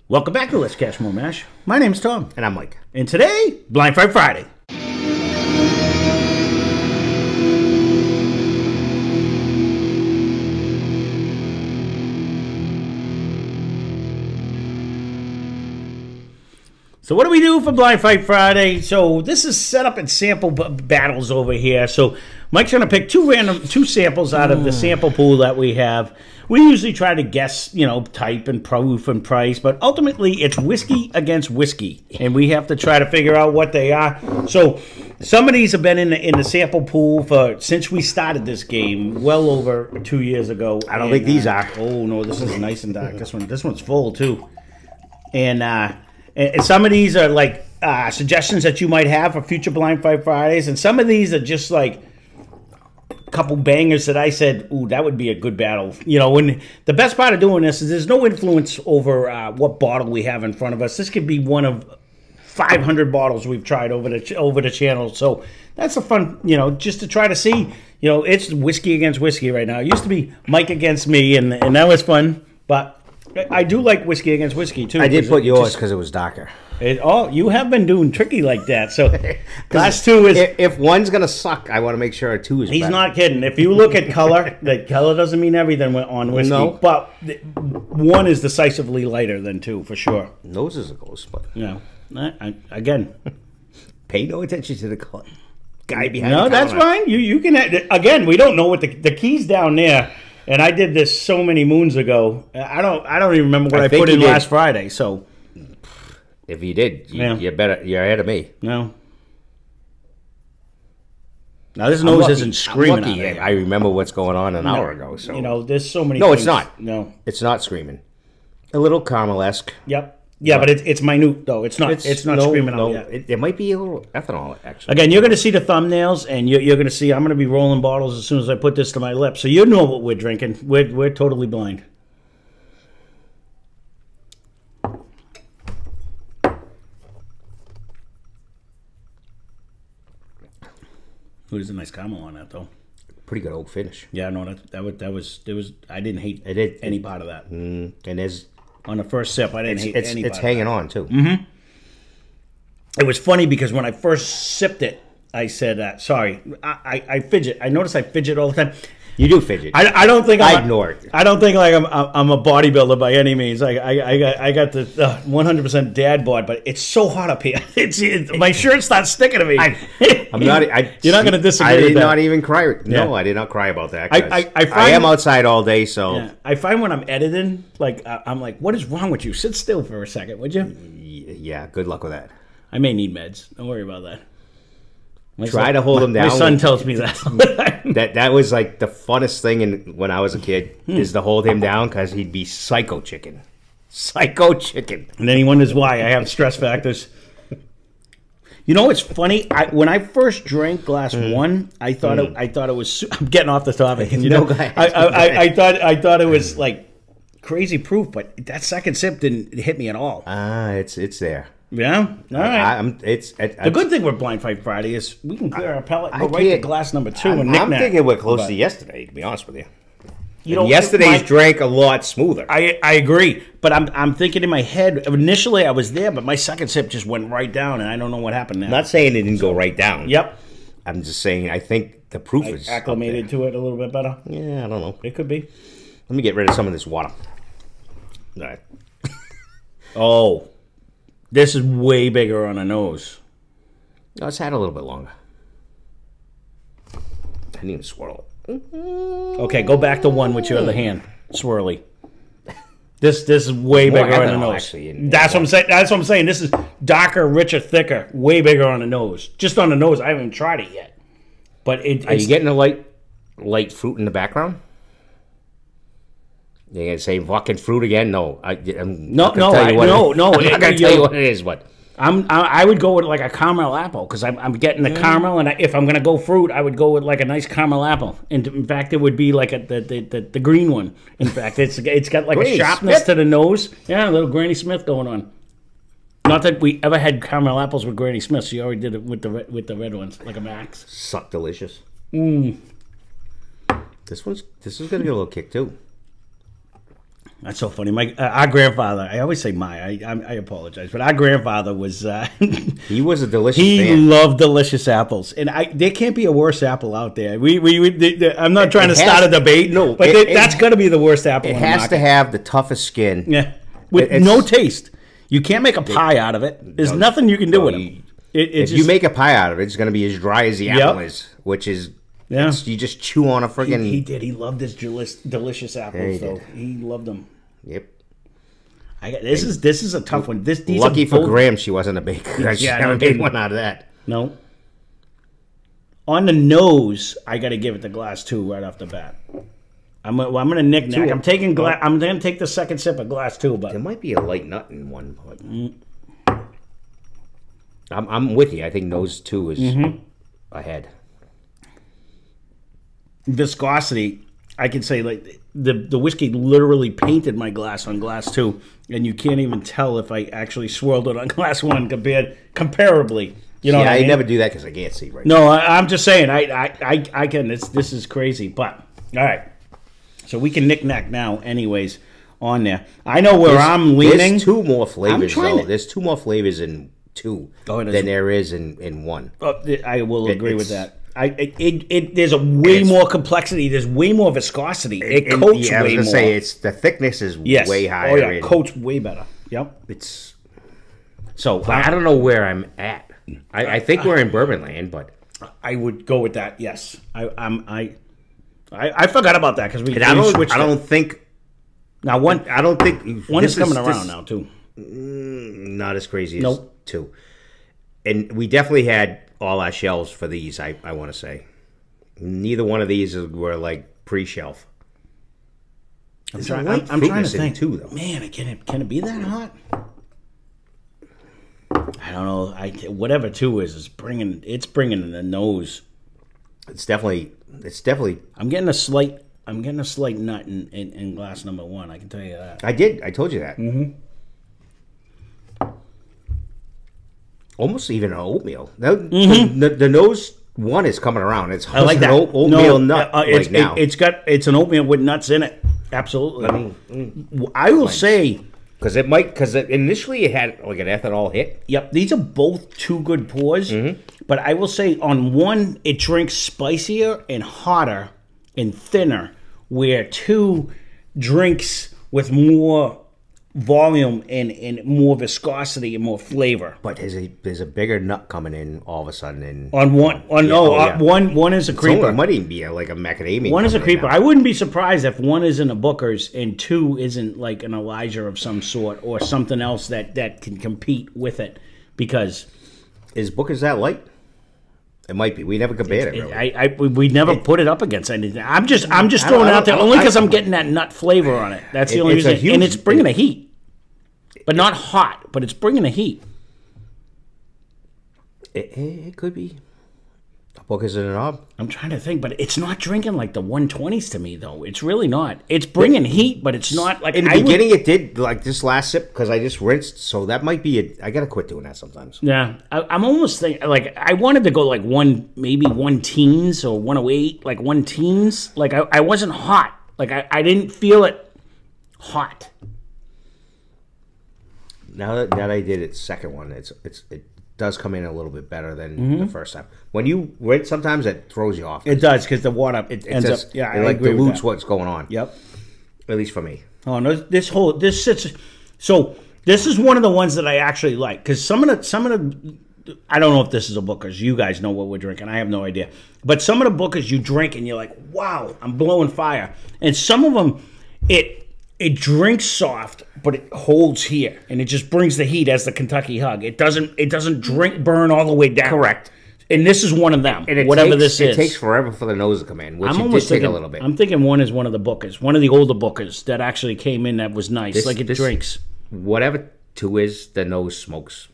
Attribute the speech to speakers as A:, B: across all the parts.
A: Welcome back to Lesscashmoremash. My name's Tom.
B: And I'm Mike.
A: And today, Blind Fight Friday. So what do we do for Blind Fight Friday? So this is set up in sample battles over here. So Mike's going to pick two samples out of the sample pool that we have. We usually try to guess, type and proof and price, but ultimately it's whiskey against whiskey, and we have to try to figure out what they are. So some of these have been in the sample pool since we started this game, well over 2 years ago.
B: I don't think these are.
A: Oh no, this is nice and dark. This one's full too, and some of these are like suggestions that you might have for future Blind Fight Fridays, and some of these are just like couple bangers that I said, ooh, that would be a good battle. When the best part of doing this is there's no influence over what bottle we have in front of us. This could be one of 500 bottles we've tried over the channel. So that's a fun, just to try to see, it's whiskey against whiskey right now. It used to be Mike against me, and that was fun. But I do like whiskey against whiskey too.
B: I did put yours because it was darker.
A: You have been doing tricky like that. So last two is...
B: If one's going to suck, I want to make sure two is
A: He's
B: better.
A: not kidding. If you look at color, color doesn't mean everything on whiskey.
B: No.
A: But one is decisively lighter than two, for sure.
B: Nose is a ghost, but...
A: Again...
B: Pay no attention to the color. Guy behind
A: No,
B: the
A: that's
B: counter.
A: fine. You can... Again, we don't know what the key's down there. And I did this so many moons ago. I don't even remember what I put in last Friday, so...
B: If you did, you're better. You're ahead of me.
A: No. Now this nose isn't screaming at me.
B: I remember what's going on an hour ago. So
A: there's so many.
B: No,
A: things.
B: it's not.
A: No,
B: it's not screaming. A little caramel-esque.
A: Yep. Yeah, but it's minute though. It's not. It's not screaming out yet.
B: It might be a little ethanol actually.
A: Again, you're going to see the thumbnails, and you're going to see. I'm going to be rolling bottles as soon as I put this to my lips, so you know what we're drinking. We're totally blind. Ooh, there's a nice caramel on that, though.
B: Pretty good oak finish.
A: Yeah, no, that was. I didn't hate any part of that.
B: And there's
A: on the first sip, I didn't hate any part.
B: It's hanging on too.
A: Mm-hmm. It was funny because when I first sipped it, I said, "Sorry, I fidget. I notice I fidget all the time."
B: You do fidget.
A: I don't think
B: I ignore it.
A: I don't think like I'm a bodybuilder by any means. I got the 100% dad bod, but it's so hot up here. My shirt starts sticking to me.
B: I'm not.
A: You're not going to disagree.
B: I
A: with
B: did
A: that.
B: not even cry. No,
A: Yeah.
B: I did not cry about that.
A: I
B: am outside all day, so
A: yeah, I find when I'm editing, like I'm like, what is wrong with you? Sit still for a second, would you?
B: Yeah. Good luck with that.
A: I may need meds. Don't worry about that.
B: Try to hold him down.
A: My son tells me that.
B: that was like the funnest thing when I was a kid is to hold him down because he'd be psycho chicken. Psycho chicken.
A: And then he wonders why I have stress factors. It's funny. When I first drank glass one, I thought it was. I'm getting off the topic. And, I thought it was like crazy proof, but that second sip didn't hit me at all.
B: It's there.
A: Yeah, all right.
B: The
A: good thing with Blind Fight Friday is we can clear our palate, go right to glass number 2 and knick-knack.
B: I'm thinking we're close to yesterday, to be honest with you.
A: And
B: yesterday's drank a lot smoother.
A: I agree, but I'm thinking in my head. Initially, I was there, but my second sip just went right down, and I don't know what happened now.
B: I'm not saying it didn't go right down.
A: Yep.
B: I'm just saying I think the proof is
A: acclimated to it a little bit better.
B: Yeah, I don't know.
A: It could be.
B: Let me get rid of some of this water. All right.
A: Oh. This is way bigger on the nose.
B: No, it's had a little bit longer. I didn't even swirl it.
A: Okay, go back to one with your other hand. Swirly. This is way bigger on the nose.
B: Actually,
A: that's what I'm saying. That's what I'm saying. This is darker, richer, thicker. Way bigger on the nose. Just on the nose. I haven't tried it yet. But
B: are you getting a light fruit in the background? You're going to say fucking fruit again? No. I'm not going to tell you what it is, but...
A: I would go with like a caramel apple because I'm getting the caramel, and if I'm going to go fruit, I would go with like a nice caramel apple. And in fact, it would be like the green one. In fact, it's got like
B: Granny
A: a sharpness
B: Smith?
A: to the nose. Yeah, a little Granny Smith going on. Not that we ever had caramel apples with Granny Smith. So you already did it with the red ones, like a Max.
B: Suck delicious.
A: Mm.
B: This is going to get a little kick too.
A: That's so funny. Our grandfather, I always say I apologize, but our grandfather was,
B: he was a delicious
A: he
B: man.
A: loved delicious apples. And there can't be a worse apple out there. I'm not trying to start a debate, but that's got to be the worst apple.
B: It has to have the toughest skin.
A: Yeah. With no taste. You can't make a pie out of it. There's nothing you can do with it.
B: If you make a pie out of it, it's going to be as dry as the apple is, which is, you just chew on a friggin'...
A: He did. He loved his delicious apples, though. He loved them.
B: Yep.
A: This is a tough one.
B: Lucky for Graham, she wasn't a baker. She never made one out of that.
A: No. On the nose, I got to give it the glass 2 right off the bat. I'm going to knick-knack. I'm going to take the second sip of glass 2, but
B: there might be a light nut in one. But I'm with you. I think nose 2 is ahead.
A: Viscosity, I can say like the whiskey literally painted my glass on glass 2, and you can't even tell if I actually swirled it on glass 1 comparably. You know,
B: I never do that because I can't see right.
A: No, I'm just saying I can. This is crazy, but all right. So we can knick-knack now, anyways, on there. I know where I'm leaning.
B: There's 2 more flavors, though. There's 2 more flavors in 2 than there is in 1.
A: I will agree with that. There's a way more complexity. There's way more viscosity. It coats way more.
B: The thickness is way higher.
A: Oh, yeah, it coats way better. Yep.
B: So I don't know where I'm at. I think we're in Bourbon Land, but...
A: I would go with that, yes. I forgot about that because we switched.
B: I don't think.
A: Now one.
B: I don't think
A: one is coming around now too.
B: Not as crazy as 2, and we definitely had all our shelves for these. I want to say, neither one of these were like pre-shelf.
A: I'm trying to think too, though. Man, can it be that hot? I don't know. Whatever 2 is bringing in the nose.
B: It's definitely.
A: I'm getting a slight nut in glass number 1. I can tell you that.
B: I told you that. Almost even an oatmeal. The nose 1 is coming around. It's
A: I like that
B: oatmeal nut right now.
A: It's an oatmeal with nuts in it. Absolutely. I will say.
B: Because initially it had like an ethanol hit.
A: Yep, these are both 2 good pours. But I will say on 1, it drinks spicier and hotter and thinner, where 2 drinks with more volume and more viscosity and more flavor.
B: But there's a bigger nut coming in all of a sudden.
A: On 1. One is a creeper.
B: It might even be like a macadamia.
A: 1 is a creeper. I wouldn't be surprised if 1 isn't a Booker's and 2 isn't like an Elijah of some sort or something else that can compete with it. Because
B: is Booker's that light? It might be. We never compared it. Really.
A: We never put it up against anything. I'm just throwing it out there only because I'm getting that nut flavor on it. That's the only reason. And it's bringing a heat, but not hot. But it's bringing a heat.
B: It could be. Booker's in a knob.
A: I'm trying to think, but it's not drinking like the 120s to me, though. It's really not. It's bringing heat, but it's not like...
B: In the beginning, it did, like this last sip, because I just rinsed, so that might be it. I got to quit doing that sometimes.
A: Yeah. I'm almost thinking, like, I wanted to go like maybe 1 teens or 108, like 1 teens. Like, I wasn't hot. Like, I didn't feel it hot.
B: Now that I did its second one, it does come in a little bit better than the first time. When you rinse, sometimes it throws you off.
A: It does, because the water ends up. Yeah,
B: it like dilutes what's going on.
A: Yep.
B: At least for me.
A: Oh no, this sits. So this is one of the ones that I actually like, because some of the I don't know if this is a Booker's. You guys know what we're drinking. I have no idea. But some of the Booker's you drink and you're like, wow, I'm blowing fire. And some of them, it drinks soft, but it holds here, and it just brings the heat as the Kentucky Hug. It doesn't burn all the way down.
B: Correct.
A: And this is one of them.
B: And
A: this is.
B: It takes forever for the nose to come in, which it did take a little bit.
A: I'm thinking 1 is one of the Bookers, one of the older Bookers that actually came in that was nice. It drinks.
B: Whatever 2 is, the nose smokes.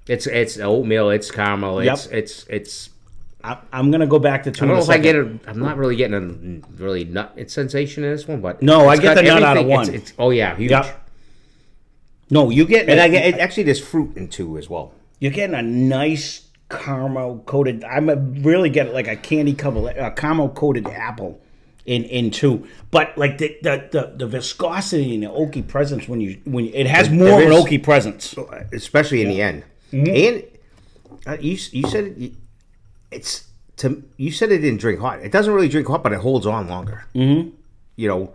B: It's oatmeal. It's caramel.
A: Yep.
B: It's.
A: I'm gonna go back to 2.
B: I don't know if I get it. I'm not really getting a really nut sensation in this one, but
A: no, I get the nut out of 1.
B: Oh yeah, huge.
A: Yep. No, you get,
B: and I get actually there's fruit in 2 as well.
A: You're getting a nice caramel coated. I'm really getting like a caramel coated apple in two. But like the viscosity and the oaky presence when it has more of an oaky presence,
B: especially in the end. And you said you said it didn't drink hot. It doesn't really drink hot, but it holds on longer. You know,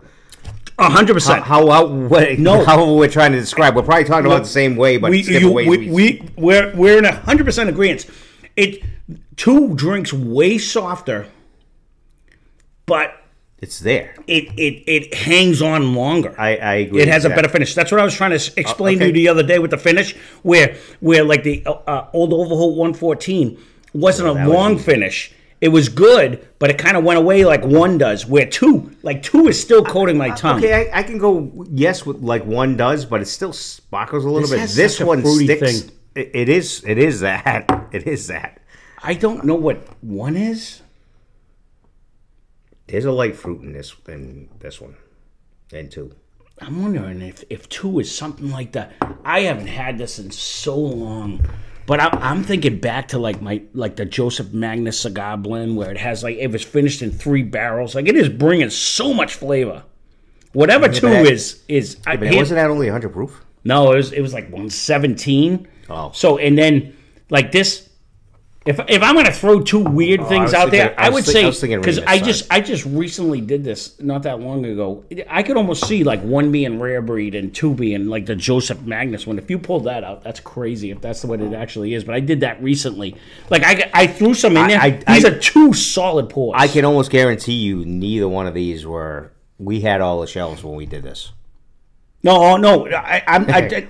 A: 100%.
B: However we're trying to describe, we're probably talking about the same way, but different ways.
A: We're in 100% agreement. Two drinks way softer, but
B: it's there.
A: It hangs on longer.
B: I agree.
A: It has a better finish. That's what I was trying to explain to you the other day with the finish, where like the old Overholt 114 wasn't a long finish. It was good, but it kind of went away like one does. Where two is still coating my tongue.
B: Okay, I can go yes with like one does, but it still sparkles a little bit.
A: This one sticks.
B: Thing. It is that. It is that.
A: I don't know what one is.
B: There's a light fruit in this one, and two.
A: I'm wondering if two is something like that. I haven't had this in so long. But I'm thinking back to like the Joseph Magnus cigar blend where it was finished in 3 barrels. Like it is bringing so much flavor. Whatever two is.
B: But wasn't that only 100 proof?
A: No, it was like 117.
B: Oh,
A: so and then like this. If I'm going to throw two weird things out there, I would say because I just recently did this not that long ago. I could almost see like one being rare breed and two being like the Joseph Magnus one. If you pulled that out, that's crazy. If that's what it actually is, but I did that recently. Like I threw some in there. These are 2 solid pours.
B: I can almost guarantee you neither one of these were. We had all the shelves when we did this.
A: No.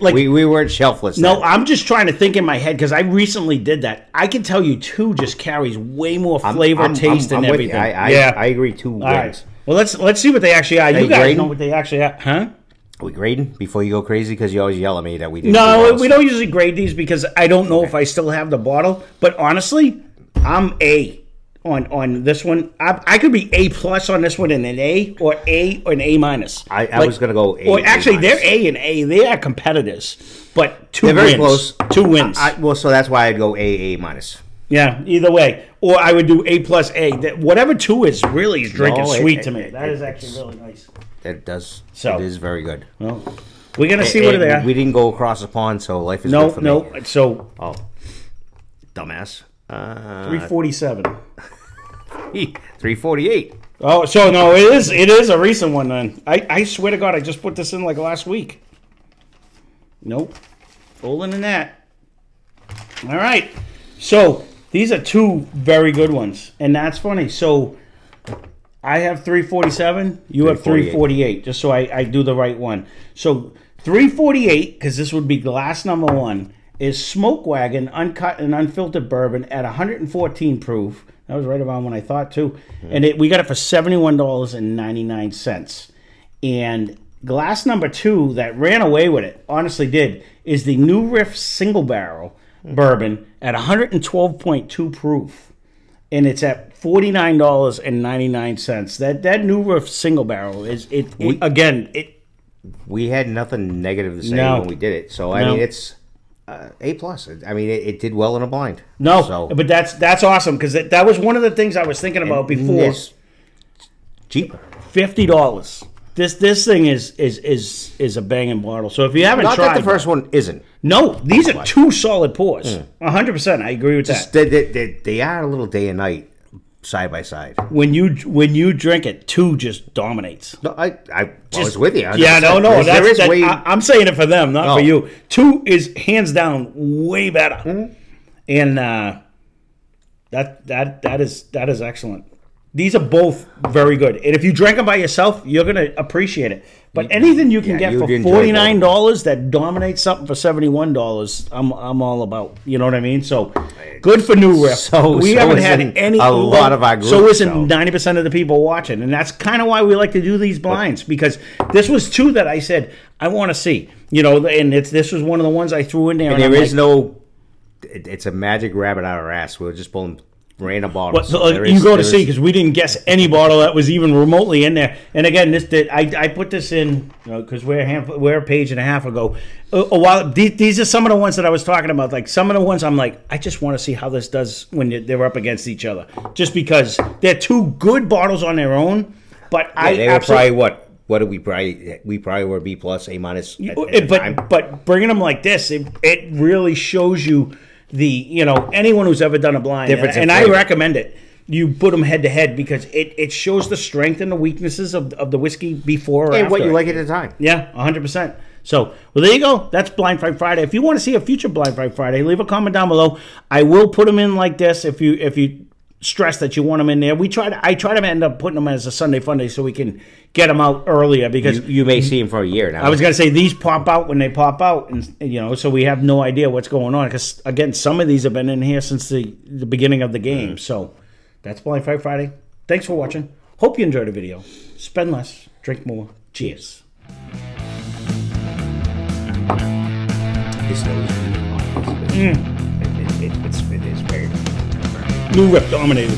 B: We weren't shelfless.
A: No, I'm just trying to think in my head because I recently did that. I can tell you two just carries way more flavor, taste, and everything.
B: I agree. 2 wins.
A: Right. Well, let's see what they actually are. You guys know what they actually are, huh?
B: Are we grading before you go crazy? Because you always yell at me that we didn't.
A: No, we don't usually grade these because I don't know if I still have the bottle. But honestly, I'm A. On this one, I could be A+ on this one and an A or an A-.
B: I was going to go A.
A: Or actually, they're A and A. They are competitors, but
B: they're very close.
A: 2 wins.
B: So that's why I'd go A-.
A: Yeah, either way. Or I would do A+, A. Whatever 2 is really is drinking sweet to me. That is actually really nice.
B: It does. So, it is very good.
A: Well, we're going to see what they are.
B: We didn't go across the pond, so life is good for me.
A: No, so...
B: Oh, dumbass.
A: 347.
B: 348.
A: Oh, so no, it is a recent one then. I swear to God, I just put this in like last week. Nope. Older than that. All right. So these are 2 very good ones. And that's funny. So I have 347. You have 348. Just so I do the right one. So 348, because this would be glass number 1, is Smokewagon Uncut and Unfiltered Bourbon at 114 proof. That was right around when I thought, too. And we got it for $71.99. And glass number 2 that ran away with it, honestly did, is the new Riff Single Barrel Bourbon at 112.2 proof. And it's at $49.99. That new Riff Single Barrel is,
B: we had nothing negative to say when we did it. So, I mean, it's... A+. I mean, it did well in a blind.
A: No, but that's awesome because that was one of the things I was thinking about before.
B: It's cheaper,
A: $50. This thing is a banging bottle. So if you haven't tried,
B: not that the first one isn't.
A: No, these are 2 solid pours. 100%. I agree with that.
B: They are a little day and night. Side by side.
A: When you drink it, 2 just dominates.
B: No, I was with you.
A: Yeah, no. I'm saying it for them, not for you. 2 is hands down way better, and that is excellent. These are both very good, and if you drink them by yourself, you're gonna appreciate it. But anything you can get for $49 that dominates something for $71, I'm all about. You know what I mean? So good for New Riff. So we haven't had any.
B: A lot of our group.
A: So isn't 90% of the people watching, and that's kind of why we like to do these blinds because this was 2 that I said I want to see. You know, and this was one of the ones I threw in there.
B: And there is no. It's a magic rabbit out of our ass. We're just pulling random bottles.
A: Well, so you go to see because we didn't guess any bottle that was even remotely in there. And again, I put this in because we're a page and a half ago. A while these are some of the ones that I was talking about. Like some of the ones I'm like, I just want to see how this does when they're up against each other. Just because they're 2 good bottles on their own, But
B: they were probably what did we probably were B plus, A minus.
A: But bringing them like this, it really shows you anyone who's ever done a blind, and I recommend it. You put them head to head because it shows the strength and the weaknesses of the whiskey before or after.
B: And what you like at the time.
A: Yeah, 100%. So, well, there you go. That's Blind Fight Friday. If you want to see a future Blind Fight Friday, leave a comment down below. I will put them in like this if you stress that you want them in there. I try to end up putting them as a Sunday Funday so we can get them out earlier because
B: you may see them for a year now.
A: I was going to say these pop out when they pop out, and so we have no idea what's going on because again, some of these have been in here since the beginning of the game. So that's Blind Fight Friday. Thanks for watching. Hope you enjoyed the video. Spend less, drink more. Cheers.
B: It's very.
A: New Riff dominated.